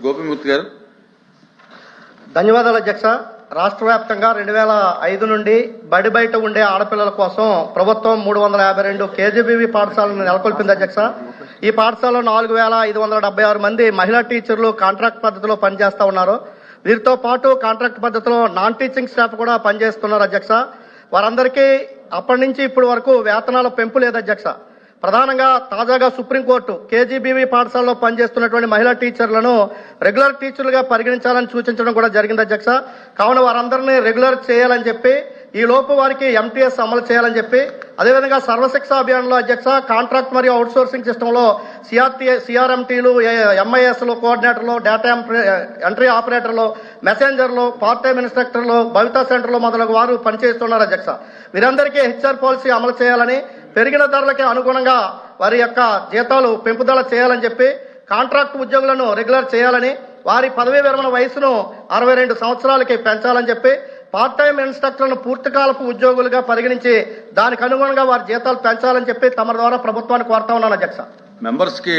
గోపిమూర్తి గారు. ధన్యవాదాలు అధ్యక్ష. రాష్ట్ర వ్యాప్తంగా 2005 నుండి బడి బయట ఉండే ఆడపిల్లల కోసం ప్రభుత్వం 352 కేజీబీవీ పాఠశాలను నెలకొల్పింది అధ్యక్ష. ఈ పాఠశాలలో 4576 మంది మహిళా టీచర్లు కాంట్రాక్ట్ పద్ధతిలో పనిచేస్తా ఉన్నారు. వీరితో పాటు కాంట్రాక్ట్ పద్ధతిలో నాన్ టీచింగ్ స్టాఫ్ కూడా పనిచేస్తున్నారు అధ్యక్ష. వారందరికీ అప్పటి నుంచి ఇప్పటి వరకు వేతనాల పెంపు లేదు అధ్యక్ష. ప్రధానంగా తాజాగా సుప్రీంకోర్టు కేజీబీవీ పాఠశాలలో పనిచేస్తున్నటువంటి మహిళా టీచర్లను రెగ్యులర్ టీచర్లుగా పరిగణించాలని సూచించడం కూడా జరిగింది అధ్యక్ష. కావున వారందరినీ రెగ్యులర్ చేయాలని చెప్పి ఈ లోపు వారికి ఎంటీఎస్ అమలు చేయాలని చెప్పి, అదేవిధంగా సర్వశిక్ష అభియాన్లో అధ్యక్ష కాంట్రాక్ట్ మరియు అవుట్సోర్సింగ్ సిస్టంలో సిఆర్ఎంటీలు, ఎంఐఎస్లు, కోఆర్డినేటర్లు, డేటా ఎంట్రీ ఆపరేటర్లు, మెసెంజర్లు, పార్ట్ టైం ఇన్స్ట్రక్టర్లు, భవితా సెంటర్లు మొదలగు వారు పనిచేస్తున్నారు అధ్యక్ష. వీరందరికీ హెచ్ఆర్ పాలసీ అమలు చేయాలని, పెరిగిన ధరలకి అనుగుణంగా వారి యొక్క జీతాలు పెంపుదల చేయాలని చెప్పి, కాంట్రాక్ట్ ఉద్యోగులను రెగ్యులర్ చేయాలని, వారి పదవీ విరమణ వయసును 62 సంవత్సరాలకి పెంచాలని చెప్పి, పార్ట్ టైం ఇన్స్ట్రక్టర్లను పూర్తికాలపు ఉద్యోగులుగా పరిగణించి దానికి అనుగుణంగా వారి జీతాలు పెంచాలని చెప్పి తమ ద్వారా ప్రభుత్వాన్ని కోరుతా ఉన్నాను అధ్యక్ష. మెంబర్స్ కి